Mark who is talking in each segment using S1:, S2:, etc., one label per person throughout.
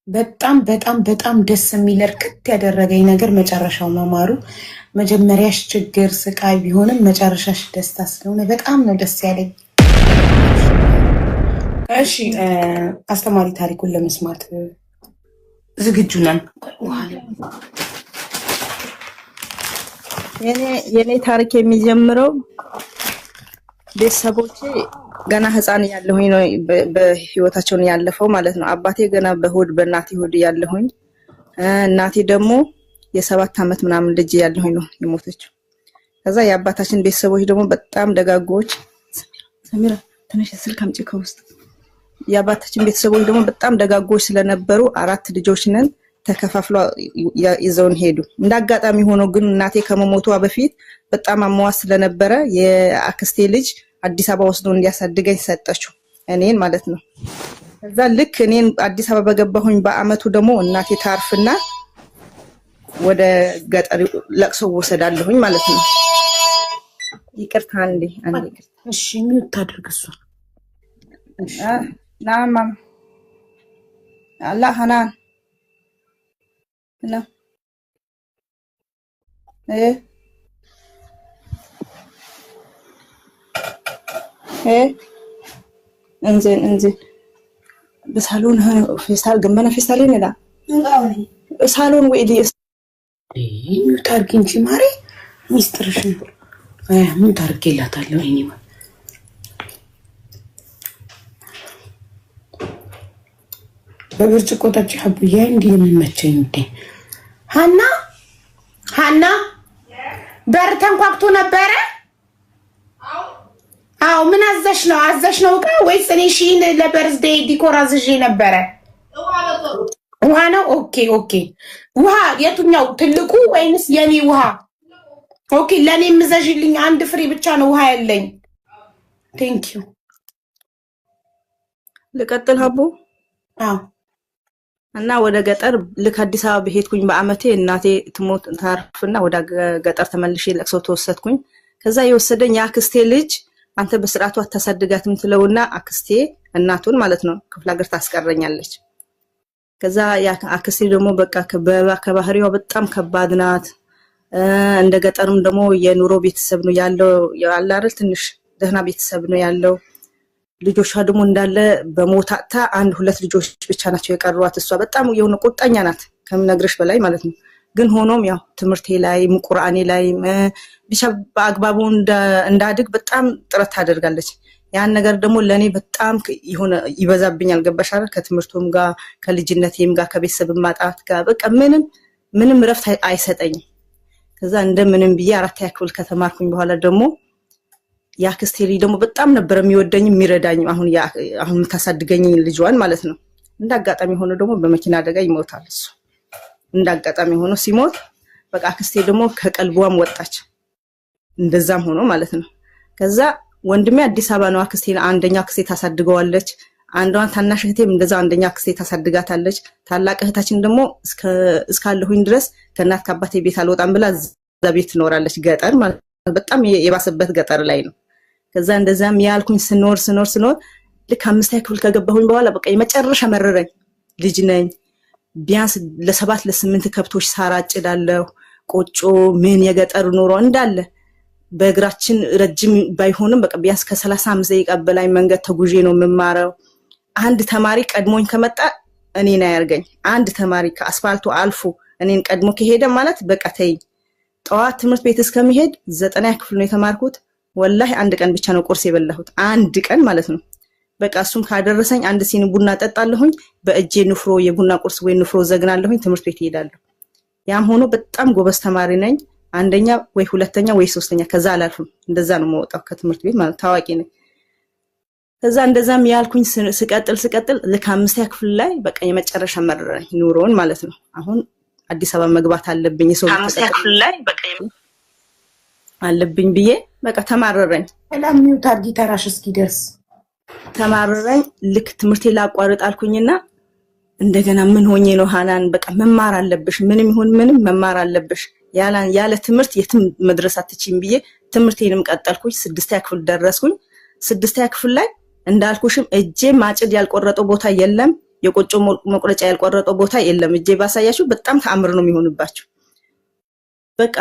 S1: በጣም በጣም በጣም ደስ የሚል እርክት ያደረገኝ ነገር መጨረሻው መማሩ። መጀመሪያሽ ችግር ስቃይ ቢሆንም መጨረሻሽ ደስታ ስለሆነ በጣም ነው ደስ ያለኝ። እሺ አስተማሪ ታሪኩን ለመስማት ዝግጁ ነን።
S2: የኔ ታሪክ የሚጀምረው ቤተሰቦቼ ገና ህፃን ያለሁኝ ነው በህይወታቸው ያለፈው ማለት ነው። አባቴ ገና በሆድ በእናቴ ሆድ ያለሁኝ፣ እናቴ ደግሞ የ7 ዓመት ምናምን ልጅ ያለሁኝ ነው የሞተችው። ከዛ የአባታችን ቤተሰቦች ደግሞ በጣም ደጋጎች፣ ሰሚራ ትንሽ ስልክ አምጪ ከውስጥ። የአባታችን ቤተሰቦች ደግሞ በጣም ደጋጎች ስለነበሩ 4 ልጆች ነን፣ ተከፋፍለው ይዘውን ሄዱ። እንዳጋጣሚ ሆኖ ግን እናቴ ከመሞቷ በፊት በጣም አሟት ስለነበረ የአክስቴ ልጅ አዲስ አበባ ወስዶ እንዲያሳድገኝ ሰጠችው፣ እኔን ማለት ነው። ከዛ ልክ እኔን አዲስ አበባ በገባሁኝ በአመቱ ደግሞ እናቴ ታርፍና ወደ ገጠር ለቅሶ ወሰዳለሁኝ ማለት ነው። ይቅርታ አንዴ ይቅርታ።
S1: እሺ ሚውት ታድርግ እሱ።
S2: እሺ ናማ አላህ ሐናን ና انزين بصالون هنا فيصل جنبنا فيصلين لا صالون وإلي
S1: ሚውት አድርጊ እንጂ ማሪ ሚስጥርሽን ሚውት አድርጌላታለሁ። እኔማ በብርጭቆ ጠጪ ሐቡዬ እንዲህ የሚመቸኝ እንዴ። ሀና በር ተንኳክቶ ነበረ። አዎ ምን አዘሽ ነው እቃ ወይስ እኔ ሺን ለበርዝዴይ ዲኮር አዝዤ ነበረ? ውሃ ነው። ኦኬ ውሃ የቱኛው ትልቁ ወይንስ የኔ ውሃ? ኦኬ ለኔ ምዘዥልኝ 1 ፍሬ ብቻ ነው ውሃ ያለኝ። ቴንክ ዩ።
S2: ልቀጥል ሀቡ?
S1: አዎ
S2: እና ወደ ገጠር ልክ አዲስ አበባ በሄድኩኝ በአመቴ እናቴ ትሞት ታርፍና ወደ ገጠር ተመልሼ ለቅሶ ተወሰድኩኝ። ከዛ የወሰደኝ የአክስቴ ልጅ አንተ በስርዓቱ አታሳድጋትም ትለውና አክስቴ እናቱን ማለት ነው ክፍለ ሀገር ታስቀረኛለች። ከዛ አክስቴ ደግሞ በቃ ከባህሪዋ በጣም ከባድ ናት። እንደ ገጠርም ደግሞ የኑሮ ቤተሰብ ነው ያለው አይደል፣ ትንሽ ደህና ቤተሰብ ነው ያለው። ልጆቿ ደግሞ እንዳለ በሞታታ 1-2 ልጆች ብቻ ናቸው የቀሯት። እሷ በጣም የሆነ ቁጣኛ ናት ከምነግርሽ በላይ ማለት ነው። ግን ሆኖም ያው ትምህርቴ ላይ ቁርአኔ ላይ ብቻ በአግባቡ እንዳድግ በጣም ጥረት ታደርጋለች። ያን ነገር ደግሞ ለኔ በጣም የሆነ ይበዛብኛል። ገባሽ አይደል? ከትምህርቱም ጋር ከልጅነቴም ጋር ከቤተሰብ ማጣት ጋር በቃ ምንም ረፍት አይሰጠኝም። ከዛ እንደምንም ብዬ 4ኛ ክፍል ከተማርኩኝ በኋላ ደግሞ ያክስቴ ልጅ ደግሞ በጣም ነበር የሚወደኝ የሚረዳኝ፣ አሁን የምታሳድገኝ ልጅዋን ማለት ነው። እንዳጋጣሚ ሆኖ ደግሞ በመኪና አደጋ ይሞታል እሱ። እንዳጋጣሚ ሆኖ ሲሞት በቃ አክስቴ ደግሞ ከቀልቧም ወጣች። እንደዛም ሆኖ ማለት ነው። ከዛ ወንድሜ አዲስ አበባ ነው፣ አንደኛ አክስቴ ታሳድገዋለች። አንዷን ታናሽ እህቴም እንደዛ አንደኛ አክስቴ ታሳድጋታለች። ታላቅ እህታችን ደግሞ እስካለሁኝ ድረስ ከእናት ከአባቴ ቤት አልወጣም ብላ እዛ ቤት ትኖራለች፣ ገጠር ማለት በጣም የባሰበት ገጠር ላይ ነው። ከዛ እንደዛም ያልኩኝ ስኖር ልክ 5ኛ ክፍል ከገባሁኝ በኋላ በቃ የመጨረሻ መረረኝ። ልጅ ነኝ፣ ቢያንስ ለ7 ለ8 ከብቶች ሳር አጭዳለሁ። ቆጮ ምን የገጠር ኑሮ እንዳለ በእግራችን ረጅም ባይሆንም በቃ ቢያንስ ከ35 ደቂቃ በላይ መንገድ ተጉዤ ነው የምማረው። አንድ ተማሪ ቀድሞኝ ከመጣ እኔን አያርገኝ። አንድ ተማሪ ከአስፋልቱ አልፎ እኔን ቀድሞ ከሄደ ማለት በቃ ተይኝ። ጠዋት ትምህርት ቤት እስከሚሄድ 9ኛ ክፍል ነው የተማርኩት። ወላሂ 1 ቀን ብቻ ነው ቁርስ የበላሁት፣ 1 ቀን ማለት ነው። በቃ እሱም ካደረሰኝ 1 ሲኒ ቡና ጠጣለሁኝ፣ በእጄ ንፍሮ የቡና ቁርስ ወይ ንፍሮ ዘግናለሁኝ፣ ትምህርት ቤት እሄዳለሁ። ያም ሆኖ በጣም ጎበዝ ተማሪ ነኝ። 1ኛ ወይ 2ኛ ወይ 3ኛ ከዛ አላልፍም። እንደዛ ነው የምወጣው ከትምህርት ቤት ማለት ታዋቂ ነኝ። ከዛ እንደዛም ያልኩኝ ስቀጥል ልክ 5ኛ ክፍል ላይ በቃ የመጨረሻ መረረኝ ኑሮን ማለት ነው። አሁን አዲስ አበባ መግባት አለብኝ ሰው ተከፍል ላይ በቃ አለብኝ ብዬ በቃ ተማረረኝ።
S1: ሰላም ሚውት አድርጊ ተራሽ እስኪደርስ
S2: ተማረረኝ። ልክ ትምህርቴ ላቋርጥ አልኩኝና እንደገና ምን ሆኜ ነው ሐናን በቃ መማር አለብሽ፣ ምንም ይሁን ምንም መማር አለብሽ፣ ያለ ትምህርት የትም መድረስ አትችይም ብዬ ትምህርቴንም ቀጠልኩኝ። 6ኛ ክፍል ደረስኩኝ። 6ኛ ክፍል ላይ እንዳልኩሽም እጄ ማጭድ ያልቆረጠው ቦታ የለም፣ የቆጮ መቁረጫ ያልቆረጠው ቦታ የለም። እጄ ባሳያችሁ በጣም ተአምር ነው የሚሆንባችሁ። በቃ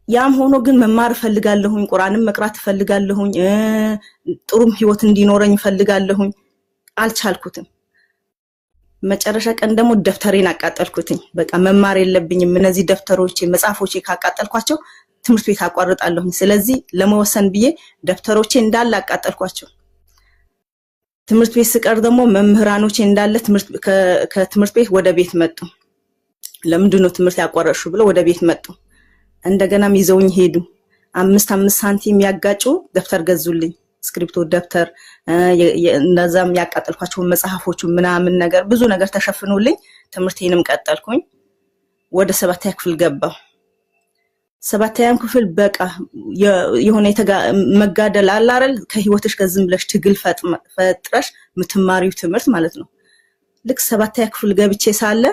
S2: ያም ሆኖ ግን መማር ፈልጋለሁኝ፣ ቁርአንም መቅራት ፈልጋለሁኝ፣ ጥሩም ህይወት እንዲኖረኝ ፈልጋለሁኝ። አልቻልኩትም። መጨረሻ ቀን ደግሞ ደፍተሬን አቃጠልኩትኝ። በቃ መማር የለብኝም እነዚህ ደፍተሮቼ መጽሐፎቼ ካቃጠልኳቸው ትምህርት ቤት አቋርጣለሁኝ። ስለዚህ ለመወሰን ብዬ ደፍተሮቼ እንዳለ አቃጠልኳቸው። ትምህርት ቤት ስቀር ደግሞ መምህራኖቼ እንዳለ ከትምህርት ቤት ወደ ቤት መጡ። ለምንድነው ትምህርት ያቋረጥሹ ብለው ወደ ቤት መጡ። እንደገናም ይዘውኝ ሄዱ። 5 ሳንቲም ያጋጩ ደፍተር ገዙልኝ። ስክሪፕቶ ደብተር እንደዛም ያቃጠልኳቸው መጽሐፎቹ ምናምን ነገር ብዙ ነገር ተሸፍኖልኝ ትምህርቴንም ቀጠልኩኝ። ወደ 7ኛ ክፍል ገባሁ። 7ኛ ክፍል በቃ የሆነ መጋደል አለ አይደል? ከህይወትሽ ከዝም ብለሽ ትግል ፈጥረሽ ምትማሪው ትምህርት ማለት ነው። ልክ 7ኛ ክፍል ገብቼ ሳለ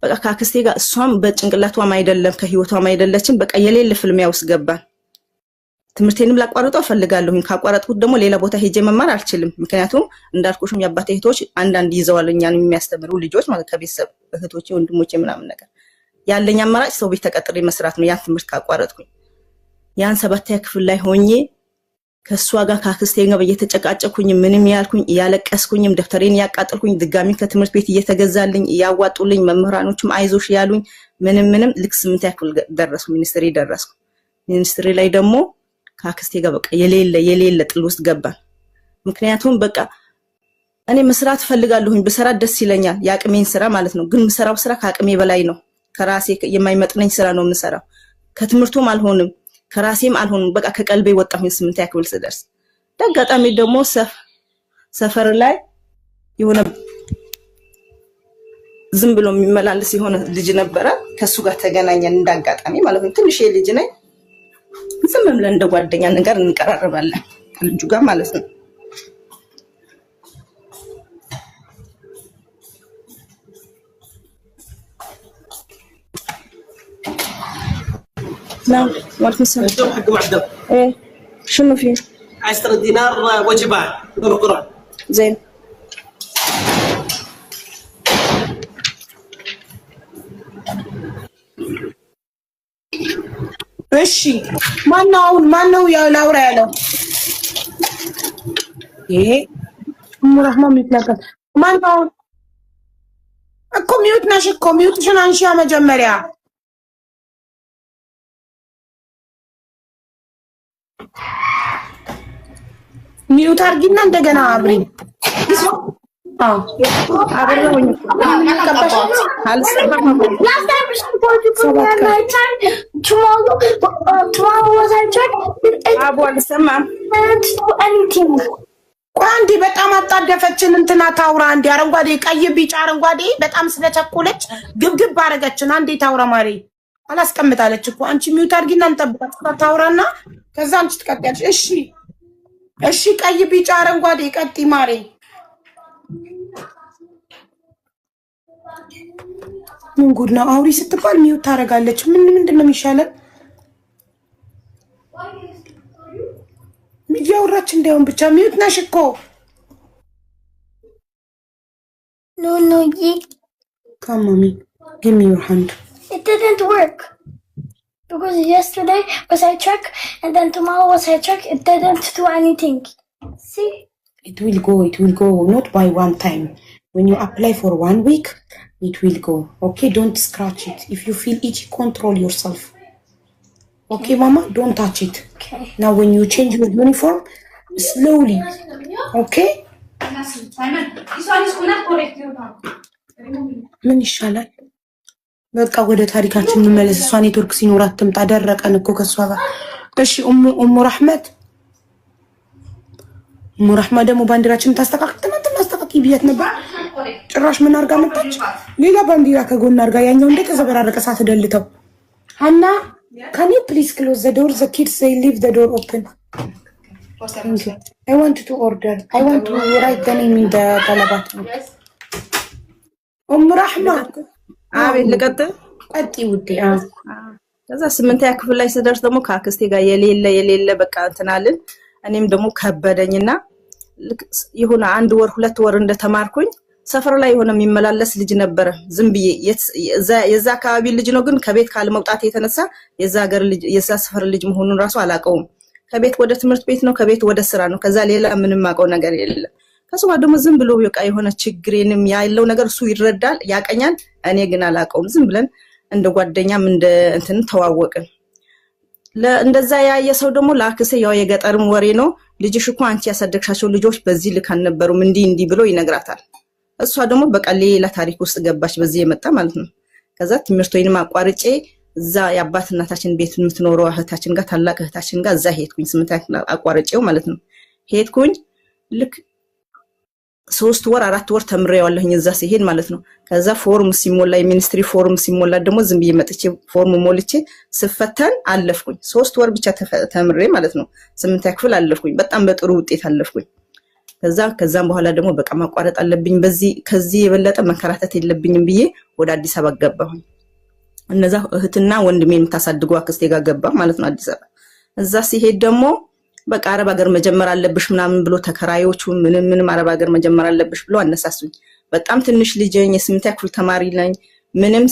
S2: በቃ ካክስቴ ጋር እሷም በጭንቅላቷም አይደለም ከህይወቷም አይደለችም። በቃ የሌለ ፍልሚያ ውስጥ ገባን። ትምህርቴንም ላቋርጠው ፈልጋለሁ። ካቋረጥኩት ደግሞ ሌላ ቦታ ሄጄ መማር አልችልም። ምክንያቱም እንዳልኩሽም የአባቴ እህቶች አንዳንድ ይዘዋል እኛን የሚያስተምሩ ልጆች ማለት ከቤተሰብ እህቶቼ ወንድሞቼ ምናምን ነገር ያለኝ አማራጭ ሰው ቤት ተቀጥሬ መስራት ነው። ያን ትምህርት ካቋረጥኩኝ ያን 7ኛ ክፍል ላይ ሆኜ ከሷ ጋር ካክስቴ ጋር በየተጨቃጨኩኝ ምንም ያልኩኝ ያለቀስኩኝም ደፍተሬን ያቃጠልኩኝ ድጋሚ ከትምህርት ቤት እየተገዛልኝ ያዋጡልኝ መምህራኖችም አይዞሽ ያሉኝ ምንም ልክ 8ኛ ክፍል ደረስኩ። ሚኒስትሪ ደረስኩ። ሚኒስትሪ ላይ ደግሞ ካክስቴ ጋር በቃ የሌለ ጥል ውስጥ ገባን። ምክንያቱም በቃ እኔ መስራት ፈልጋለሁኝ በሰራ ደስ ይለኛል ያቅሜን ስራ ማለት ነው። ግን መስራው ስራ ከአቅሜ በላይ ነው። ከራሴ የማይመጥነኝ ስራ ነው የምሰራው። ከትምህርቱም አልሆንም ከራሴም አልሆንም። በቃ ከቀልቤ ወጣሁኝ 8ኛ ክፍል ስደርስ። አጋጣሚ ደግሞ ሰፈር ላይ የሆነ ዝም ብሎ የሚመላለስ የሆነ ልጅ ነበረ። ከሱ ጋር ተገናኘን እንዳጋጣሚ ማለት ነው። ትንሽ ልጅ ነኝ። ዝም ብለን እንደ ጓደኛ ነገር እንቀራረባለን ከልጁ ጋር ማለት ነው። نعم وعليكم السلام.
S3: الدور حق معدل.
S2: ايه شنو فيه؟
S3: 10 دينار وجبات بالقرآن.
S2: زين.
S1: እሺ ማነው ያው ላውራ ያለው ይሄ ሙራህማ የሚትነቀል ማነው እኮ ሚውት ነሽ እኮ ሚውትሽን አንሺያ መጀመሪያ ሚውት አርጊና እንደገና አብሪ አብረውኝ ቋንዲ በጣም አጣደፈችን እንትና ታውራ እንዲ አረንጓዴ ቀይ ቢጫ አረንጓዴ በጣም ስለቸኮለች ግብግብ አረገችን። አንዴ ታውራ ማሪ አላስቀምጣለች እኮ አንቺ ሚውት አርጊና እንጠብቃት ታውራና ከዛ አንቺ ትቀጥያለሽ። እሺ ቀይ ቢጫ አረንጓዴ ቀጥ ማሪ ምን ጉድ ነው? አውሪ ስትባል ሚውት ታረጋለች። ምንድን ነው የሚሻለው? እያወራች እንዳይሆን ብቻ ሚውት ነሽ እኮ።
S4: No,
S1: Come, mommy. Give me your hand.
S4: it didn't work. Because yesterday was I check, and then tomorrow was I check, it didn't do anything. See?
S1: It will go, not by one time. When you apply for 1 week, it will go. Okay, don't scratch it. If you feel itchy, control yourself. Okay, mama, don't touch it.
S4: Okay.
S1: Now when you change your uniform, slowly. Okay? ምን ይሻላል? በቃ ወደ ታሪካችን እንመለስ። እሷ ኔትወርክ ሲኖራት ትምጣ። ደረቀን እኮ ከሷ ጋር። እሺ ኡሙ ረህመት ደግሞ ባንዲራችን ታስተካክል ብያት ነበር። ጭራሽ ምን አርጋ መጣች? ሌላ ባንዲራ ከጎን አርጋ ያኛው እንደ ተዘበራረቀ ሳትደልተው። ሀና can you please close the door? The kids say leave the door open. Thank you. I want to order. I want to write the name in the talabat. Yes. ረህማ
S2: አቤት ልቀጥል።
S1: ቀጥይ ውዴ።
S2: ከዛ 8ኛ ክፍል ላይ ስደርስ ደግሞ ከአክስቴ ጋር የሌለ በቃ እንትናልን። እኔም ደግሞ ከበደኝና የሆነ 1 ወር 2 ወር እንደተማርኩኝ ሰፈር ላይ የሆነ የሚመላለስ ልጅ ነበረ ዝም ብዬ የዛ አካባቢ ልጅ ነው ግን ከቤት ካልመውጣት የተነሳ የዛ ሀገር ልጅ የዛ ሰፈር ልጅ መሆኑን ራሱ አላቀውም ከቤት ወደ ትምህርት ቤት ነው ከቤት ወደ ስራ ነው ከዛ ሌላ ምንም ማቀው ነገር የለም ከሱ ጋር ደግሞ ዝም ብሎ በቃ የሆነ ችግሬንም ያለው ነገር እሱ ይረዳል ያቀኛል እኔ ግን አላቀውም ዝም ብለን እንደ ጓደኛም እንደ እንትን ተዋወቅን እንደዛ ያየሰው ደግሞ ላክሰ ያው የገጠርም ወሬ ነው ልጅሽ እኮ አንቺ ያሳደግሻቸው ልጆች በዚህ ልክ አልነበሩም እንዲ ብሎ ይነግራታል እሷ ደግሞ በቃ ሌላ ታሪክ ውስጥ ገባች በዚህ የመጣ ማለት ነው ከዛ ትምህርቶይንም አቋርጬ እዛ የአባት እናታችን ቤት የምትኖረው እህታችን ጋር ታላቅ እህታችን ጋር እዛ ሄድኩኝ 8 አቋርጬው ማለት ነው ሄድኩኝ ልክ 3 ወር 4 ወር ተምሬዋለሁኝ እዛ ሲሄድ ማለት ነው ከዛ ፎርም ሲሞላ የሚኒስትሪ ፎርም ሲሞላ ደግሞ ዝም ብዬ መጥቼ ፎርም ሞልቼ ስፈተን አለፍኩኝ 3 ወር ብቻ ተምሬ ማለት ነው 8 ክፍል አለፍኩኝ በጣም በጥሩ ውጤት አለፍኩኝ ከዛም በኋላ ደግሞ በቃ ማቋረጥ አለብኝ በዚህ ከዚህ የበለጠ መከራተት የለብኝም ብዬ ወደ አዲስ አበባ ገባሁኝ እነዛ እህትና ወንድሜን የምታሳድገው አክስቴ ጋር ገባ ማለት ነው አዲስ አበባ እዛ ሲሄድ ደግሞ በቃ አረብ ሀገር መጀመር አለብሽ ምናምን ብሎ ተከራዮቹ ምንም አረብ ሀገር መጀመር አለብሽ ብሎ አነሳሱኝ በጣም ትንሽ ልጅ ነኝ የ8 ክፍል ተማሪ ነኝ ምንም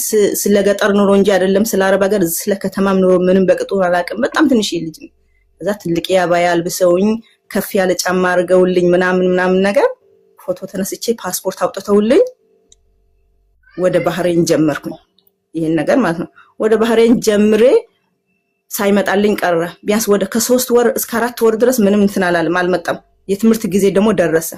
S2: ስለገጠር ኑሮ እንጂ አይደለም ስለ አረብ ሀገር ስለ ከተማም ኑሮ ምንም በቅጡ አላውቅም በጣም ትንሽ ልጅ ነኝ ከዛ ትልቅ ያባያ አልብሰውኝ ከፍ ያለ ጫማ አርገውልኝ ምናምን ነገር ፎቶ ተነስቼ ፓስፖርት አውጥተውልኝ ወደ ባህሬን ጀመርኩኝ ይሄን ነገር ማለት ነው ወደ ባህሬን ጀምሬ ሳይመጣልኝ ቀረ ቢያንስ ወደ ከ3 ወር እስከ 4 ወር ድረስ ምንም እንትን አልመጣም የትምህርት ጊዜ ደግሞ ደረሰ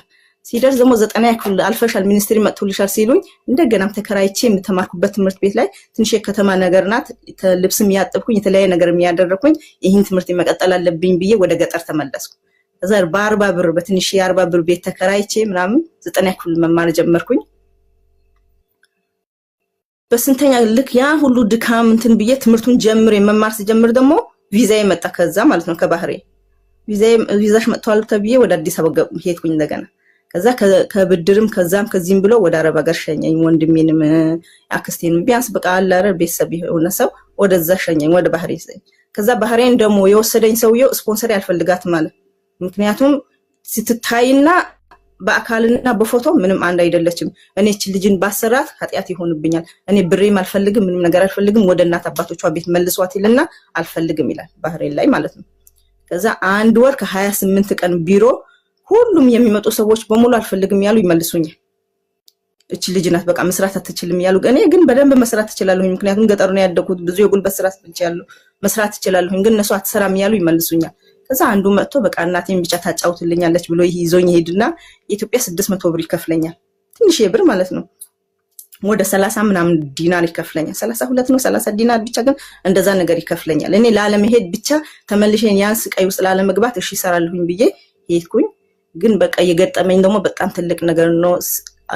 S2: ሲደርስ ደግሞ 9 ክፍል አልፈሻል ሚኒስትሪ መጥቶልሻል ሲሉኝ እንደገናም ተከራይቼ የምተማርኩበት ትምህርት ቤት ላይ ትንሽ የከተማ ነገር ናት ልብስም ያጠብኩኝ የተለያየ ነገር የሚያደርኩኝ ይሄን ትምህርት መቀጠል አለብኝ ብዬ ወደ ገጠር ተመለስኩ ከዛ በ40 ብር በትንሽ የ40 ብር ቤት ተከራይቼ ምናምን 9 ክፍል መማር ጀመርኩኝ በስንተኛ ልክ ያ ሁሉ ድካም እንትን ብዬ ትምህርቱን ጀምሬ መማር ሲጀምር ደግሞ ቪዛዬ መጣ ከዛ ማለት ነው ከባህሬን ቪዛሽ መጥቷል ተብዬ ወደ አዲስ አበባ ሄድኩኝ እንደገና ከዛ ከብድርም ከዛም ከዚህም ብሎ ወደ አረብ ሀገር ሸኘኝ ወንድሜንም አክስቴንም ቢያንስ በቃ አላረ ቤተሰብ የሆነ ሰው ወደዛ ሸኘኝ ወደ ባህሬን ከዛ ባህሬን ደግሞ የወሰደኝ ሰውየው ስፖንሰር ያልፈልጋት ማለት ምክንያቱም ስትታይና በአካልና በፎቶ ምንም አንድ አይደለችም እኔ እቺ ልጅን ባሰራት ኃጢያት ይሆንብኛል እኔ ብሬም አልፈልግም ምንም ነገር አልፈልግም ወደ እናት አባቶቿ ቤት መልሷት ይልና አልፈልግም ይላል ባህሬን ላይ ማለት ነው ከዛ 1 ወር ከ28 ቀን ቢሮ ሁሉም የሚመጡ ሰዎች በሙሉ አልፈልግም ያሉ ይመልሱኛል እቺ ልጅ ናት በቃ መስራት አትችልም ያሉ እኔ ግን በደንብ መስራት እችላለሁ ምክንያቱም ገጠር ነው ያደኩት ብዙ የጉልበት ስራ ስልቻለሁ መስራት እችላለሁ ግን እነሱ አትሰራም ያሉ ይመልሱኛል ከዛ አንዱ መጥቶ በቃ እናቴን ብቻ ታጫውትልኛለች ብሎ ይዞኝ ሄድና ኢትዮጵያ 600 ብር ይከፍለኛል ትንሽ የብር ማለት ነው ወደ 30 ምናምን ዲናር ይከፍለኛል 32 ነው 30 ዲናር ብቻ ግን እንደዛ ነገር ይከፍለኛል እኔ ለዓለመሄድ ብቻ ተመልሼን ያንስ ቀይ ውስጥ ለዓለመግባት እሺ ሰራልሁኝ ብዬ ሄድኩኝ ግን በቃ የገጠመኝ ደግሞ በጣም ትልቅ ነገር ነው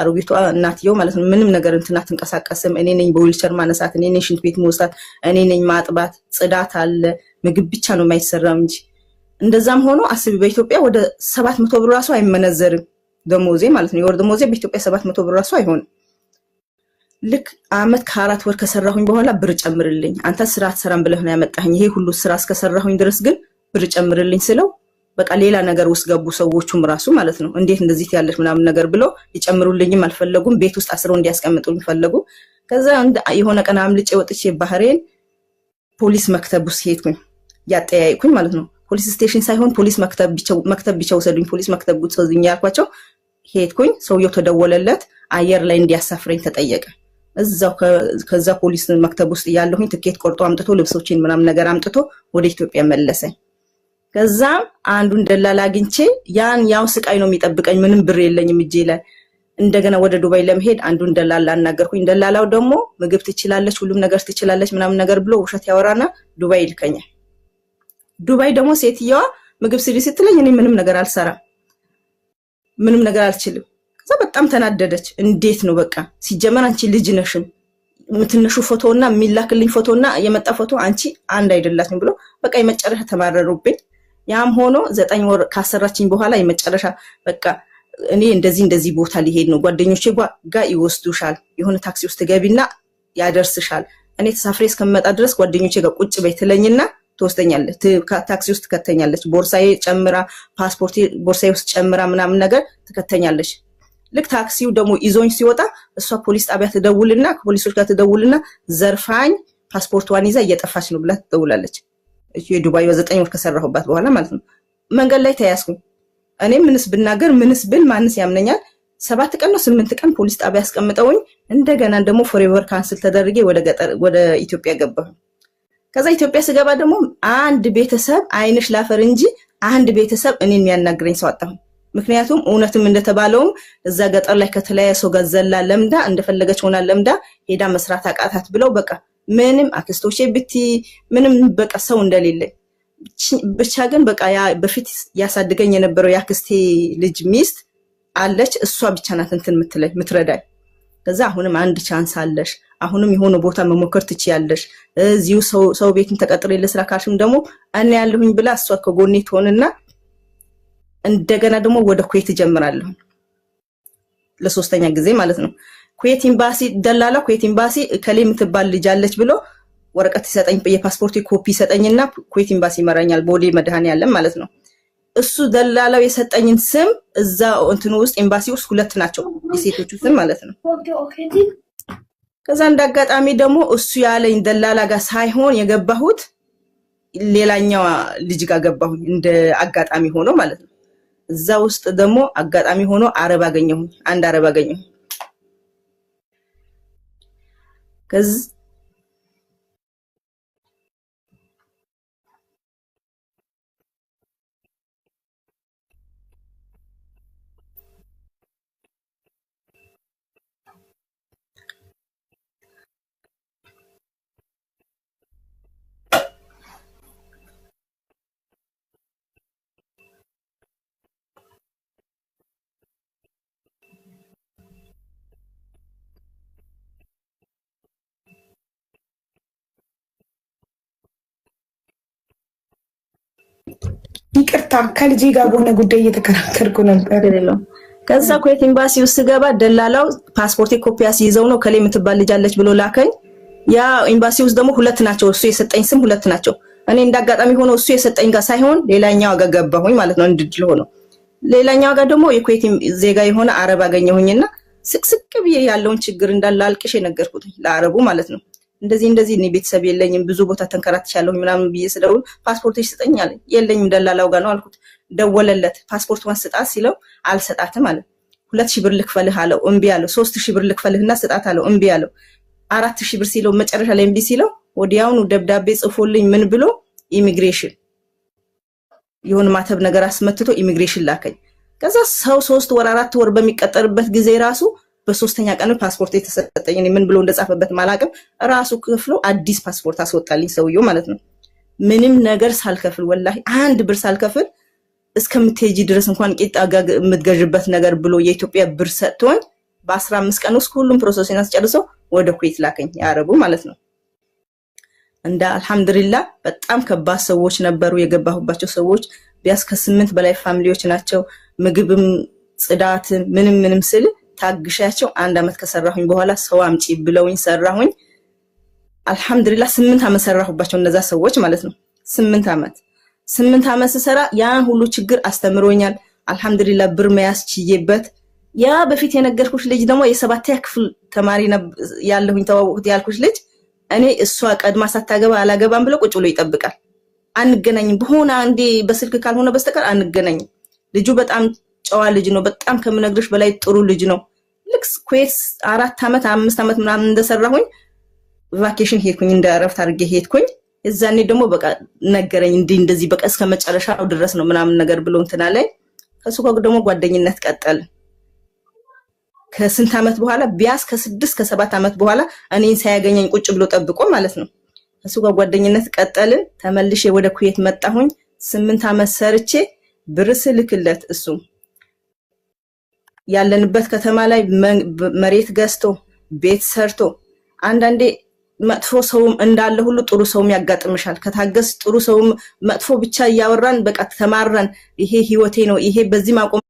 S2: አሮጊቷ እናትየው ማለት ነው ምንም ነገር እንትና ተንቀሳቀስም እኔ ነኝ በዊልቸር ማነሳት እኔ ነኝ ሽንት ቤት መውሰድ እኔ ነኝ ማጥባት ጽዳት አለ ምግብ ብቻ ነው የማይሰራው እንጂ እንደዛም ሆኖ አስቢ በኢትዮጵያ ወደ 700 ብር ራሱ አይመነዘርም ደሞዜ ማለት ነው የወር ደሞዜ በኢትዮጵያ 700 ብር ራሱ አይሆንም ልክ አመት ከ4 ወር ከሰራሁኝ በኋላ ብር ጨምርልኝ አንተ ስራ አትሰራም ብለህ ነው ያመጣኸኝ ይሄ ሁሉ ስራ እስከሰራሁኝ ድረስ ግን ብር ጨምርልኝ ስለው በቃ ሌላ ነገር ውስጥ ገቡ ሰዎቹም ራሱ ማለት ነው እንዴት እንደዚህ ያለሽ ምናምን ነገር ብሎ ይጨምሩልኝም አልፈለጉም ቤት ውስጥ አስረው እንዲያስቀምጡኝ ፈለጉ ከዛ የሆነ ቀን አምልጬ ወጥቼ ባህሬን ፖሊስ መክተብ ውስጥ ሄድኩኝ ያጠያይኩኝ ማለት ነው ፖሊስ ስቴሽን ሳይሆን ፖሊስ መክተብ ብቻ ወሰዱኝ ፖሊስ መክተብ ወሰዱኝ ያልኳቸው ሄድኩኝ ሰውየው ተደወለለት አየር ላይ እንዲያሳፍረኝ ተጠየቀ እዛው ከዛ ፖሊስ መክተብ ውስጥ ያለሁኝ ትኬት ቆርጦ አምጥቶ ልብሶችን ምናምን ነገር አምጥቶ ወደ ኢትዮጵያ መለሰኝ ከዛ አንዱን ደላላ አግኝቼ ያው ስቃይ ነው የሚጠብቀኝ ምንም ብር የለኝም እጄ ላይ እንደገና ወደ ዱባይ ለመሄድ አንዱን ደላላ አናገርኩኝ ደላላው ደግሞ ምግብ ትችላለች ሁሉም ነገር ትችላለች ምናምን ነገር ብሎ ውሸት ያወራና ዱባይ ይልከኛል ዱባይ ደግሞ ሴትየዋ ምግብ ስሪ ስትለኝ እኔ ምንም ነገር አልሰራም ምንም ነገር አልችልም ከዛ በጣም ተናደደች እንዴት ነው በቃ ሲጀመር አንቺ ልጅ ነሽም ምትነሹ ፎቶና ሚላክልኝ ፎቶና የመጣ ፎቶ አንቺ አንድ አይደላችም ብሎ በቃ የመጨረሻ ተማረሩብኝ ያም ሆኖ 9 ወር ካሰራችኝ በኋላ የመጨረሻ በቃ እኔ እንደዚህ ቦታ ሊሄድ ነው ጓደኞቼ ጋር ይወስዱሻል የሆነ ታክሲ ውስጥ ገቢና ያደርስሻል እኔ ተሳፍሬ እስከመጣ ድረስ ጓደኞቼ ጋር ቁጭ በይትለኝና ትወስደኛለች፣ ታክሲ ውስጥ ትከተኛለች። ቦርሳዬ ጨምራ ፓስፖርት ቦርሳዬ ውስጥ ጨምራ ምናምን ነገር ትከተኛለች። ልክ ታክሲው ደግሞ ይዞኝ ሲወጣ እሷ ፖሊስ ጣቢያ ትደውልና ከፖሊሶች ጋር ትደውልና ዘርፋኝ ፓስፖርቷን ይዛ እየጠፋች ነው ብላ ትደውላለች። የዱባይ በ9 ወር ከሰራሁባት በኋላ ማለት ነው። መንገድ ላይ ተያዝኩኝ። እኔ ምንስ ብናገር ምንስ ብል ማንስ ያምነኛል? 7 ቀን ነው 8 ቀን ፖሊስ ጣቢያ ያስቀምጠውኝ እንደገና ደግሞ ፎሬቨር ካንስል ተደርጌ ወደ ኢትዮጵያ ገባሁ። ከዛ ኢትዮጵያ ስገባ ደግሞ አንድ ቤተሰብ አይንሽ ላፈር እንጂ አንድ ቤተሰብ እኔን የሚያናግረኝ ሰው አጣሁ። ምክንያቱም እውነትም እንደተባለውም እዛ ገጠር ላይ ከተለያየ ሰው ጋር ዘላ ለምዳ እንደፈለገች ሆና ለምዳ ሄዳ መስራት አቃታት ብለው በቃ ምንም አክስቶቼ ብቲ ምንም በቃ ሰው እንደሌለ ብቻ ግን በቃ ያ በፊት ያሳድገኝ የነበረው ያክስቴ ልጅ ሚስት አለች። እሷ ብቻ ናት እንትን ምትረዳኝ። ከዛ አሁንም አንድ ቻንስ አለሽ፣ አሁንም የሆነ ቦታ መሞከር ትችያለሽ፣ እዚሁ ሰው ቤትን ተቀጥሬ ለስራ ካልሽም ደግሞ እኔ ያለሁኝ ብላ እሷ ከጎኔ ትሆንና እንደገና ደግሞ ወደ ኩዌት ጀምራለሁ ለሶስተኛ ጊዜ ማለት ነው። ኩዌት ኤምባሲ ደላላ ኩዌት ኤምባሲ ከሌ ምትባል ልጅ አለች ብሎ ወረቀት ይሰጠኝ፣ የፓስፖርት ኮፒ ይሰጠኝና ኩዌት ኤምባሲ ይመራኛል። ቦሌ መድኃኔዓለም ማለት ነው። እሱ ደላላው የሰጠኝን ስም እዛ እንትኑ ውስጥ ኤምባሲ ውስጥ 2 ናቸው የሴቶቹ ስም ማለት ነው። ከዛ እንዳጋጣሚ ደግሞ እሱ ያለኝ ደላላ ጋር ሳይሆን የገባሁት ሌላኛው ልጅ ጋር ገባሁኝ እንደ አጋጣሚ ሆኖ ማለት ነው። እዛ ውስጥ ደግሞ አጋጣሚ ሆኖ አረብ አገኘሁ፣ አንድ አረብ አገኘሁ። ከዛ
S1: ይቅርታ ከልጄ ጋር በሆነ ጉዳይ እየተከራከርኩ ነበር።
S2: ከዛ ኩዌት ኤምባሲ ውስጥ ገባ። ደላላው ፓስፖርት ኮፒ አስይዘው ነው ከሌ የምትባል ልጅ አለች ብሎ ላከኝ። ያ ኤምባሲ ውስጥ ደግሞ 2 ናቸው፣ እሱ የሰጠኝ ስም 2 ናቸው። እኔ እንዳጋጣሚ ሆኖ እሱ የሰጠኝ ጋር ሳይሆን ሌላኛው ጋር ገባሁኝ ማለት ነው። እንድድል ሆኖ ሌላኛው ጋር ደግሞ የኩዌት ዜጋ የሆነ አረብ አገኘሁኝና ስቅስቅ ብዬ ያለውን ችግር እንዳለ አልቅሼ ነገርኩት ለአረቡ ማለት ነው። እንደዚህ እኔ ቤተሰብ የለኝም ብዙ ቦታ ተንከራትቻለሁ ምናምን ብዬ ስደውል ፓስፖርትሽ ስጠኝ አለኝ። የለኝም ደላላው ጋር ነው አልኩት። ደወለለት። ፓስፖርቷን ስጣት ሲለው አልሰጣትም አለ። 2000 ብር ልክፈልህ አለው፣ እምቢ አለው። 3000 ብር ልክፈልህና ስጣት አለው፣ እምቢ አለው። 4000 ብር ሲለው መጨረሻ ላይ እምቢ ሲለው ወዲያውኑ ደብዳቤ ጽፎልኝ ምን ብሎ ኢሚግሬሽን የሆነ ማተብ ነገር አስመትቶ ኢሚግሬሽን ላከኝ። ከዛ ሰው 3 ወር 4 ወር በሚቀጠርበት ጊዜ ራሱ በሶስተኛ ቀን ፓስፖርት የተሰጠኝ እኔ ምን ብሎ እንደጻፈበት ማላቀም ራሱ ክፍሉ አዲስ ፓስፖርት አስወጣልኝ ሰውየው ማለት ነው። ምንም ነገር ሳልከፍል ወላሂ 1 ብር ሳልከፍል እስከምትሄጂ ድረስ እንኳን ቂጣ የምትገዥበት ነገር ብሎ የኢትዮጵያ ብር ሰጥቶኝ በ15 ቀን ውስጥ ሁሉም ፕሮሰስን አስጨርሰው ወደ ኩዌት ላከኝ ያረቡ ማለት ነው። እንደ አልহামዱሊላህ በጣም ከባድ ሰዎች ነበሩ የገባሁባቸው ሰዎች። ቢያስ ከ8 በላይ ፋሚሊዎች ናቸው። ምግብም ጽዳት ምንም ስል ታግሻቸው 1 አመት ከሰራሁኝ በኋላ ሰው አምጪ ብለውኝ ሰራሁኝ። አልহামዱሊላህ 8 አመት ሰራሁባቸው እነዛ ሰዎች ማለት ነው። 8 አመት ሰራ ያን ሁሉ ችግር አስተምሮኛል። አልহামዱሊላህ ብር መያዝ ችዬበት። ያ በፊት የነገርኩሽ ልጅ ደግሞ የ7ኛ ክፍል ተማሪ ያለሁኝ ተዋውቁት ያልኩሽ ልጅ እኔ እሷ ቀድማ ሳታገባ አላገባም ብሎ ቁጭ ብሎ ይጠብቃል። አንገናኝም በሆነ አንዴ በስልክ ካልሆነ በስተቀር አንገናኝም። ልጁ በጣም ጨዋ ልጅ ነው። በጣም ከምነግርሽ በላይ ጥሩ ልጅ ነው። ልክ ኩዌት 4 አመት 5 አመት ምናምን እንደሰራሁኝ ቫኬሽን ሄድኩኝ፣ እንደረፍት አድርጌ ሄድኩኝ። እዛኔ ደግሞ በቃ ነገረኝ እንደዚህ በቃ እስከ መጨረሻው ድረስ ነው ምናምን ነገር ብሎ እንትና ላይ ከሱ ጋር ደግሞ ጓደኝነት ቀጠል። ከስንት አመት በኋላ ቢያስ ከ6 ከ7 አመት በኋላ እኔን ሳያገኘኝ ቁጭ ብሎ ጠብቆ ማለት ነው ከሱ ጋር ጓደኝነት ቀጠልን። ተመልሼ ወደ ኩዌት መጣሁኝ። 8 አመት ሰርቼ ብር ስልክለት እሱ ያለንበት ከተማ ላይ መሬት ገዝቶ ቤት ሰርቶ አንዳንዴ መጥፎ ሰውም እንዳለ ሁሉ ጥሩ ሰውም ያጋጥምሻል። ከታገስ ጥሩ ሰውም መጥፎ ብቻ ያወራን በቃ ተማረን ይሄ ህይወቴ ነው ይሄ በዚህ ማቆም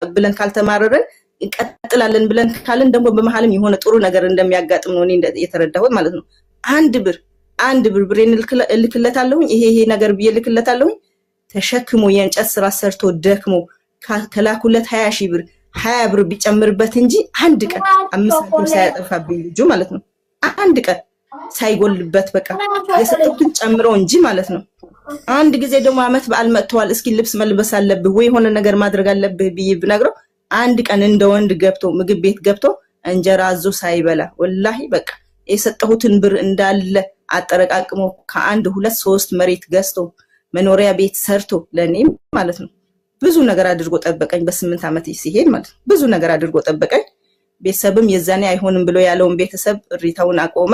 S2: ብለን ካልተማረረን እንቀጥላለን ብለን ካለን ደግሞ በመሐልም የሆነ ጥሩ ነገር እንደሚያጋጥም ነው እኔ የተረዳሁት ማለት ነው። 1 ብር አንድ ብሬን እልክለታለሁኝ ይሄ ነገር ብዬ እልክለታለሁኝ ተሸክሞ የእንጨት ስራ ሰርቶ ደክሞ ከላኩለት 20 ሺህ ብር 20 ብር ቢጨምርበት እንጂ አንድ ቀን 5 ሳንቲም ሳያጠፋብኝ ልጁ ማለት ነው አንድ ቀን ሳይጎልበት በቃ የሰጠሁትን ጨምሮ እንጂ ማለት ነው። አንድ ጊዜ ደግሞ አመት በዓል መጥቷል እስኪ ልብስ መልበስ አለብህ ወይ ሆነ ነገር ማድረግ አለብህ ብዬ ብነግረው አንድ ቀን እንደ ወንድ ገብቶ ምግብ ቤት ገብቶ እንጀራ አዞ ሳይበላ ወላሂ በቃ የሰጠሁትን ብር እንዳለ አጠረቃቅሞ ከአንድ 2 3 መሬት ገዝቶ መኖሪያ ቤት ሰርቶ ለኔ ማለት ነው ብዙ ነገር አድርጎ ጠበቀኝ። በ8 አመት ሲሄድ ማለት ነው ብዙ ነገር አድርጎ ጠበቀኝ። ቤተሰብም የዛኔ አይሆንም ብሎ ያለውን ቤተሰብ ሪታውን አቆመ።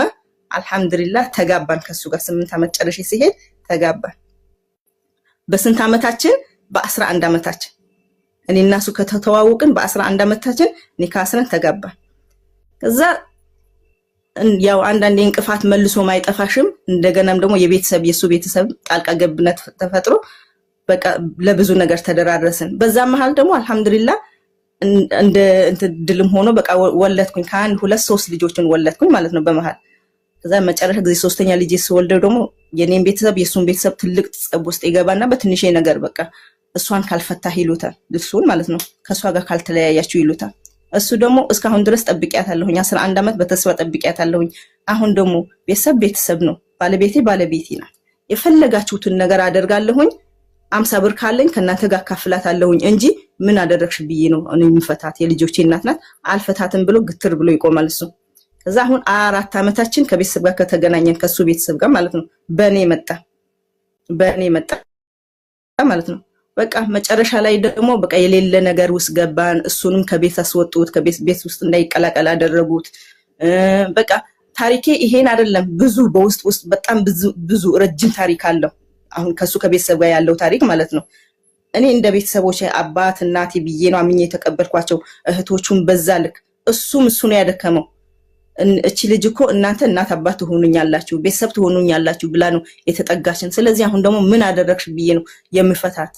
S2: አልহামዱሊላህ ተጋባን ከሱ ጋር 8 አመት ጨርሼ ሲሄድ ተጋባን። በስንት አመታችን? በ11 አመታችን እኔና እሱ ከተተዋወቅን በ11 አመታችን ኒካ አስረን ተጋባን። ከዛ ያው አንዳንዴ እንቅፋት መልሶ ማይጠፋሽም እንደገናም ደግሞ የሱ ቤተሰብ ጣልቃ ገብነት ተፈጥሮ በቃ ለብዙ ነገር ተደራረስን። በዛ መሃል ደግሞ አልহামዱሊላህ እንደ ድልም ሆኖ በቃ ወለድኩኝ ከአንድ 2 3 ልጆችን ወለድኩኝ ማለት ነው በመሃል። ከዛ መጨረሻ ጊዜ ሶስተኛ ልጅ ሲወልደው ደግሞ የኔን ቤተሰብ የሱን ቤተሰብ ትልቅ ጸብ ውስጥ ይገባና በትንሽ ነገር በቃ እሷን ካልፈታህ ይሉታል ልሱን ማለት ነው ከሷ ጋር ካልተለያያችሁ ይሉታል። እሱ ደግሞ እስካሁን ድረስ ጠብቂያታለሁኝ 11 አመት በተስፋ ጠብቂያታለሁኝ። አሁን ደግሞ ቤተሰብ ነው ባለቤቴ ናት የፈለጋችሁትን ነገር አደርጋለሁኝ 50 ብር ካለኝ ከናንተ ጋር ካፍላታለሁኝ እንጂ ምን አደረግሽ ብዬ ነው እኔ የምፈታት የልጆቼ እናት ናት አልፈታትም ብሎ ግትር ብሎ ይቆማል እሱ። ከዛ አሁን 4 አመታችን ከቤተሰብ ጋር ከተገናኘን ከሱ ቤተሰብ ጋር ማለት ነው በኔ መጣ ማለት ነው። በቃ መጨረሻ ላይ ደግሞ በቃ የሌለ ነገር ውስጥ ገባን። እሱንም ከቤት አስወጡት ከቤት ውስጥ እንዳይቀላቀል አደረጉት። በቃ ታሪኬ ይሄን አይደለም ብዙ በውስጥ በጣም ብዙ ረጅም ታሪክ አለው። አሁን ከሱ ከቤተሰብ ጋር ያለው ታሪክ ማለት ነው። እኔ እንደ ቤተሰቦቼ አባት እናቴ ብዬ ነው አምኜ የተቀበልኳቸው እህቶቹን በዛ ልክ እሱ ነው ያደከመው። እቺ ልጅ እኮ እናንተ እናት አባት ትሆኑኛላችሁ ቤተሰብ ትሆኑኛላችሁ ብላ ነው የተጠጋችን። ስለዚህ አሁን ደግሞ ምን አደረግሽ ብዬ ነው የምፈታት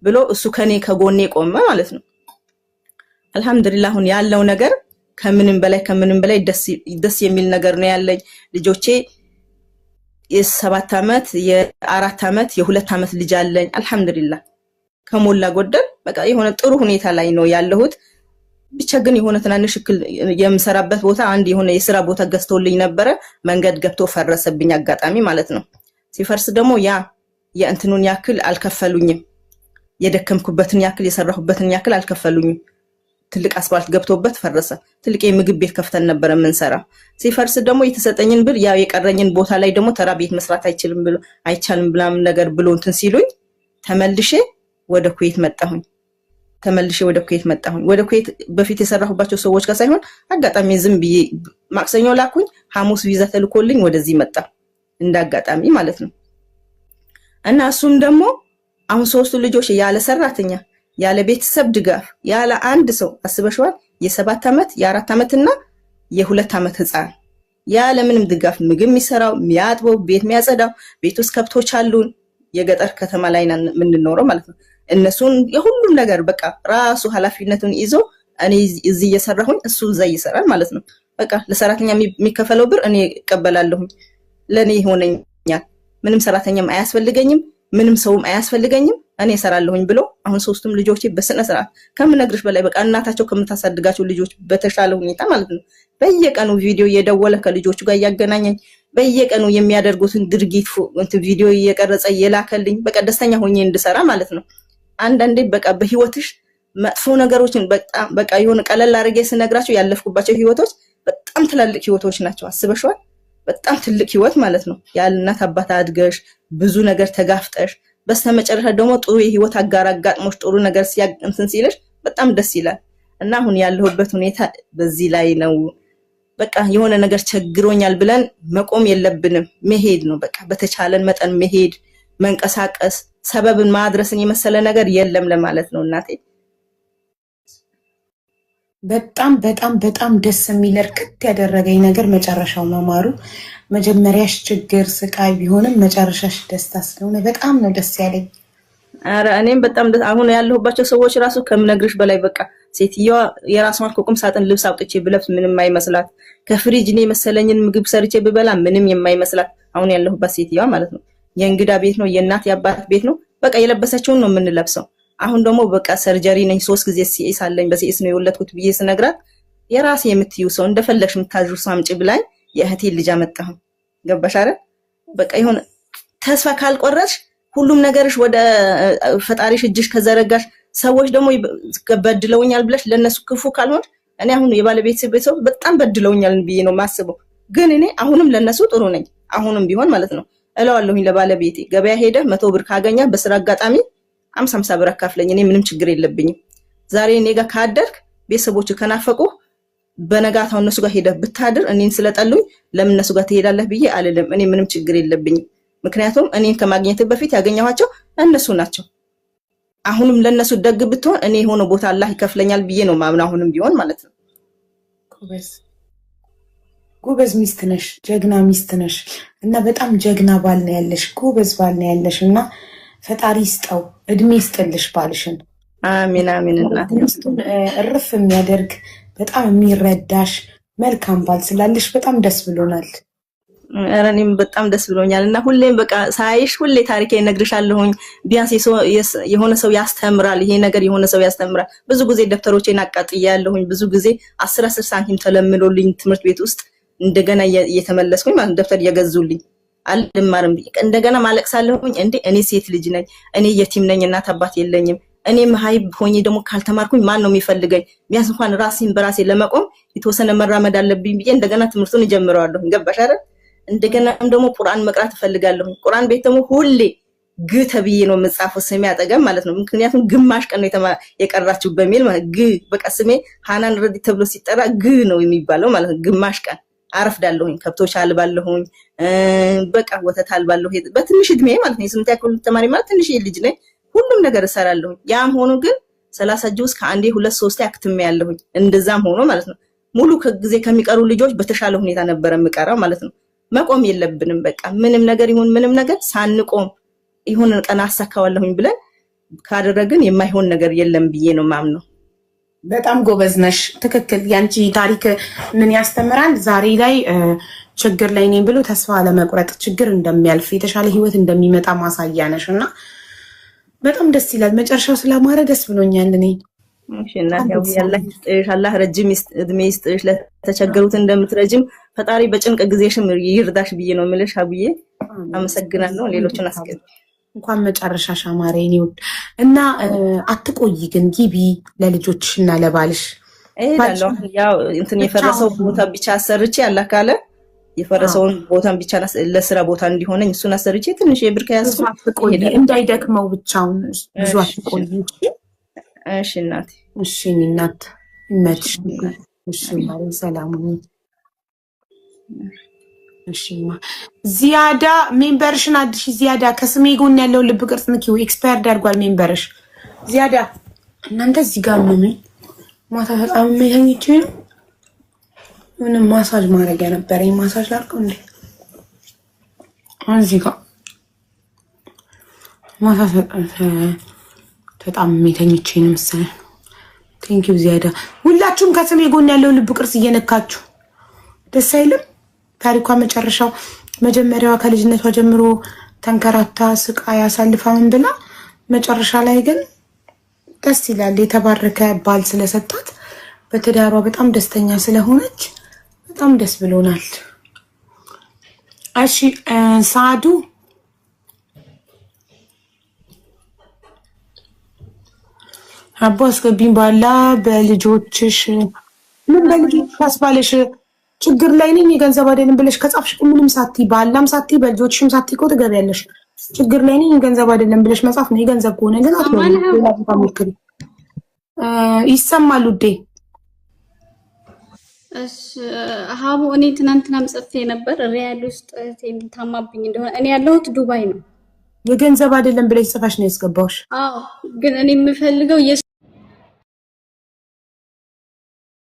S2: ብሎ እሱ ከጎኔ ቆመ ማለት ነው። አልহামዱሊላህ አሁን ያለው ነገር ከምንም በላይ ደስ የሚል ነገር ነው ያለኝ። ልጆቼ የ7 አመት የ4 አመት የ2 አመት ልጅ አለኝ አልহামዱሊላህ ከሞላ ጎደል በቃ የሆነ ጥሩ ሁኔታ ላይ ነው ያለሁት። ብቻ ግን የሆነ ትናንሽ የምሰራበት ቦታ አንድ የሆነ የሥራ ቦታ ገዝተውልኝ ነበር መንገድ ገብቶ ፈረሰብኝ አጋጣሚ ማለት ነው። ሲፈርስ ደግሞ የእንትኑን ያክል አልከፈሉኝም የደከምኩበትን ያክል የሰራሁበትን ያክል አልከፈሉኝም። ትልቅ አስፋልት ገብቶበት ፈረሰ። ትልቅ የምግብ ቤት ከፍተን ነበር የምንሰራ። ሲፈርስ ደግሞ የተሰጠኝን ብር ያው የቀረኝን ቦታ ላይ ደግሞ ተራ ቤት መስራት አይቻልም ብላም ነገር ብሎ እንትን ሲሉኝ ተመልሼ ወደ ኩዌት መጣሁኝ። ወደ ኩዌት በፊት የሰራሁባቸው ሰዎች ጋር ሳይሆን አጋጣሚ ዝም ብዬ ማክሰኞ ላኩኝ ሐሙስ ቪዛ ተልኮልኝ ወደዚህ መጣ እንዳጋጣሚ ማለት ነው። እና እሱም ደግሞ አሁን 3 ልጆች ያለ ሰራተኛ ያለ ቤተሰብ ድጋፍ ያለ አንድ ሰው አስበሽዋል የ7 አመት የ4 አመትና የ2 አመት ህፃን ያለ ምንም ድጋፍ ምግብ የሚሰራው የሚያጥበው ቤት የሚያጸዳው ቤት ውስጥ ከብቶች አሉን የገጠር ከተማ ላይ ነን የምንኖረው ማለት ነው። እነሱን የሁሉም ነገር በቃ ራሱ ኃላፊነቱን ይዞ እኔ እዚህ እየሰራሁኝ እሱ እዛ ይሰራል ማለት ነው። በቃ ለሰራተኛ የሚከፈለው ብር እኔ እቀበላለሁኝ ለኔ ይሆነኛል። ምንም ሰራተኛም አያስፈልገኝም ምንም ሰውም አያስፈልገኝም እኔ እሰራለሁኝ ብሎ አሁን 3ቱም ልጆቼ በስነ ስርዓት ከምነግርሽ በላይ በቃ እናታቸው ከምታሳድጋቸው ልጆች በተሻለ ሁኔታ ማለት ነው በየቀኑ ቪዲዮ እየደወለ ከልጆቹ ጋር ያገናኘኝ በየቀኑ የሚያደርጉትን ድርጊት ቪዲዮ እየቀረጸ የላከልኝ በቃ ደስተኛ ሆኜ እንድሰራ ማለት ነው። አንዳንዴ በቃ በህይወትሽ መጥፎ ነገሮችን በቃ የሆነ ቀለል አድርጌ ስነግራቸው ያለፍኩባቸው ህይወቶች በጣም ትላልቅ ህይወቶች ናቸው አስበሽዋል። በጣም ትልቅ ህይወት ማለት ነው። ያለ እናት አባት አድገሽ ብዙ ነገር ተጋፍጠሽ በስተመጨረሻ ደግሞ ጥሩ የህይወት አጋር አጋጥሞሽ ጥሩ ነገር እንትን ሲልሽ በጣም ደስ ይላል። እና አሁን ያለሁበት ሁኔታ በዚህ ላይ ነው። በቃ የሆነ ነገር ቸግሮኛል ብለን መቆም የለብንም መሄድ ነው። በቃ በተቻለን መጠን መሄድ መንቀሳቀስ ሰበብን ማድረስን የመሰለ ነገር የለም ለማለት ነው እናቴ።
S1: በጣም ደስ የሚል እርክት ያደረገኝ ነገር መጨረሻው መማሩ። መጀመሪያሽ ችግር ስቃይ ቢሆንም መጨረሻሽ ደስታ ስለሆነ በጣም ነው ደስ ያለኝ።
S2: አረ እኔም በጣም አሁን ያለሁባቸው ሰዎች ራሱ ከምነግርሽ በላይ በቃ ሴትየዋ የራሷን ከቁም ሳጥን ልብስ አውጥቼ ብለብስ ምንም አይመስላት። ከፍሪጅ እኔ መሰለኝን ምግብ ሰርቼ ብበላ ምንም የማይመስላት አሁን ያለሁበት ሴትየዋ ማለት ነው። የእንግዳ ቤት ነው፣ የእናት የአባት ቤት ነው። በቃ የለበሰችውን ነው የምንለብሰው። አሁን ደግሞ በቃ ሰርጀሪ ነኝ 3 ጊዜ ሲኤስ አለኝ በሲኤስ ነው የወለድኩት ብዬ ስነግራት የራሴ የምትዩ ሰው እንደፈለግሽ የምታዥው ሳምጪ ብላኝ የእህቴ ልጅ አመጣሁ። ገባሽ አይደል? በቃ ይሁን ተስፋ ካልቆረጥሽ ሁሉም ነገርሽ ወደ ፈጣሪሽ እጅሽ ከዘረጋሽ ሰዎች ደግሞ በድለውኛል ብለሽ ለነሱ ክፉ ካልሆንሽ እኔ አሁን የባለቤት ቤተሰብ በጣም በድለውኛል ብዬ ነው ማስበው። ግን እኔ አሁንም ለነሱ ጥሩ ነኝ። አሁንም ቢሆን ማለት ነው እለዋለሁኝ ለባለቤቴ ገበያ ሄደ 100 ብር ካገኛ በስራ አጋጣሚ 50 ብር አካፍለኝ፣ እኔ ምንም ችግር የለብኝም። ዛሬ እኔ ጋር ካደርክ ቤተሰቦች ከናፈቁ በነጋታው እነሱ ጋር ሄደህ ብታድር እኔን ስለጠሉኝ ለምን እነሱ ጋር ትሄዳለህ ብዬ አልልም። እኔ ምንም ችግር የለብኝም። ምክንያቱም እኔን ከማግኘት በፊት ያገኘኋቸው እነሱ ናቸው። አሁንም ለነሱ ደግ ብትሆን እኔ የሆነ ቦታ አላህ ይከፍለኛል ብዬ ነው ማምና አሁንም ቢሆን ማለት ነው።
S1: ጎበዝ ሚስት ነሽ፣ ጀግና ሚስት ነሽ እና በጣም ጀግና ባል ነው ያለሽ፣ ጎበዝ ባል ነው ያለሽ እና ፈጣሪ ይስጠው፣ እድሜ ይስጥልሽ ባልሽን።
S2: አሜን አሜን። እናቴ
S1: እርፍ የሚያደርግ በጣም የሚረዳሽ መልካም ባል ስላለሽ በጣም ደስ ብሎናል።
S2: እኔም በጣም ደስ ብሎኛል እና ሁሌም በቃ ሳይሽ ሁሌ ታሪኬ እነግርሻለሁኝ። ቢያንስ የሆነ ሰው ያስተምራል፣ ይሄ ነገር የሆነ ሰው ያስተምራል። ብዙ ጊዜ ደብተሮቼን አቃጥያለሁኝ። ብዙ ጊዜ 10 ሳንቲም ተለምሎልኝ ትምህርት ቤት ውስጥ እንደገና እየተመለስኩኝ ማለት ደብተር እየገዙልኝ አልማርም ብዬ እንደገና ማለቅሳለሁኝ። እንዴ እኔ ሴት ልጅ ነኝ፣ እኔ የቲም ነኝ፣ እናት አባት የለኝም። እኔ መሀይብ ሆኜ ደግሞ ካልተማርኩኝ ማን ነው የሚፈልገኝ? ቢያንስ እንኳን ራሴን በራሴ ለመቆም የተወሰነ መራመድ አለብኝ ብዬ እንደገና ትምህርቱን እጀምረዋለሁ። ገባሽ አይደል? እንደገናም ደግሞ ቁርአን መቅራት እፈልጋለሁ። ቁርአን ቤት ደግሞ ሁሌ ግ ተብዬ ነው መጻፈው ስሜ አጠገብ ማለት ነው። ምክንያቱም ግማሽ ቀን ነው የቀራችሁ በሚል ማለት ግ በቃ ስሜ ሃናን ረዲ ተብሎ ሲጠራ ግ ነው የሚባለው ማለት ነው። ግማሽ ቀን አረፍዳለሁኝ፣ ከብቶች አልባለሁኝ፣ በቃ ወተት አልባለሁ በትንሽ እድሜ ማለት ነው። የስምንተኛ ክፍል ተማሪ ማለት ትንሽ ልጅ ነኝ። ሁሉም ነገር እሰራለሁኝ። ያም ሆኖ ግን 30 ጁዝ ከአንዴ 2-3 አክትሜ ያለሁኝ። እንደዛም ሆኖ ማለት ነው ሙሉ ጊዜ ከሚቀሩ ልጆች በተሻለ ሁኔታ ነበር የምቀራው ማለት ነው። መቆም የለብንም በቃ ምንም ነገር ይሁን ምንም ነገር ሳንቆም ይሁን ቀና አሳካዋለሁኝ ብለን ካደረግን የማይሆን ነገር የለም ብዬ ነው ማምነው።
S1: በጣም ጎበዝ ነሽ። ትክክል። ያንቺ ታሪክ ምን ያስተምራል? ዛሬ ላይ ችግር ላይ ነኝ ብሎ ተስፋ አለመቁረጥ፣ ችግር እንደሚያልፍ የተሻለ ህይወት እንደሚመጣ ማሳያ ነሽ እና በጣም ደስ ይላል። መጨረሻው ስላማረ ደስ ብሎኛል እኔ።
S2: እሺ እናት ያው አላህ ረጅም እድሜ ይስጥሽ፣ ለተቸገሩት እንደምትረጅም ፈጣሪ በጭንቅ ጊዜሽም ይርዳሽ ብዬ ነው የምልሽ። አብዬ አመሰግናለሁ። ሌሎችን አስቀር
S1: እንኳን መጨረሻሽ አማረ የኔ ውድ እና አትቆይ ግን ግቢ ለልጆችሽና ለባልሽ።
S2: እሄዳለሁ። ያው እንትን የፈረሰው ቦታ ብቻ አሰርቼ አላህ ካለ የፈረሰውን ቦታን ብቻ ለስራ ቦታ እንዲሆነኝ እሱን አሰርቼ ትንሽ የብር ከያዝኩ
S1: እንዳይደክመው ብቻውን ብዙ አትቆይ።
S2: እሺ እናቴ።
S1: እሺ እናት ይመችሽ። እሺ ማሪ ሰላም ሁኚ። እሺ ዚያዳ ሜምበርሽን አድሽ። ዚያዳ ከስሜ ጎን ያለው ልብ ቅርጽ ንኪው። ኤክስፓየርድ አድርጓል ሜምበርሽ ዚያዳ። እናንተ እዚህ ጋር ምን ማታ በጣም የሚተኝች ምንም ማሳጅ ማድረጊያ ነበረኝ። ማሳጅ ላድርገው እንዴ? እዚህ ጋር ማሳጅ በጣም የሚተኝች ነው መሰለኝ። ቴንኪው ዚያዳ። ሁላችሁም ከስሜ ጎን ያለው ልብ ቅርጽ እየነካችሁ ደስ አይልም? ታሪኳ መጨረሻው መጀመሪያዋ ከልጅነቷ ጀምሮ ተንከራታ ስቃይ አሳልፋ ምን ብላ መጨረሻ ላይ ግን ደስ ይላል። የተባረከ ባል ስለሰጣት በትዳሯ በጣም ደስተኛ ስለሆነች በጣም ደስ ብሎናል። እሺ ሳዱ አቦ አስገቢኝ ባላ በልጆችሽ ምን በልጆችሽ አስባለሽ ችግር ላይ ነኝ የገንዘብ አይደለም ብለሽ ከጻፍሽ ምንም ሳቲ ባላም ሳቲ በልጆችሽም ሳቲ እኮ ትገቢያለሽ። ችግር ላይ ነኝ ገንዘብ አይደለም ብለሽ መጻፍ ነው። የገንዘብ ከሆነ ግን አትሞክሪ። ይሰማል ውዴ።
S5: እሺ ሀቡ እኔ ትናንትናም ጽፌ ነበር ሪያድ ውስጥ ታማብኝ እንደሆነ እኔ ያለሁት ዱባይ ነው።
S1: የገንዘብ አይደለም ብለሽ ጽፋሽ ነው ያስገባውሽ።
S5: አዎ ግን እኔ የምፈልገው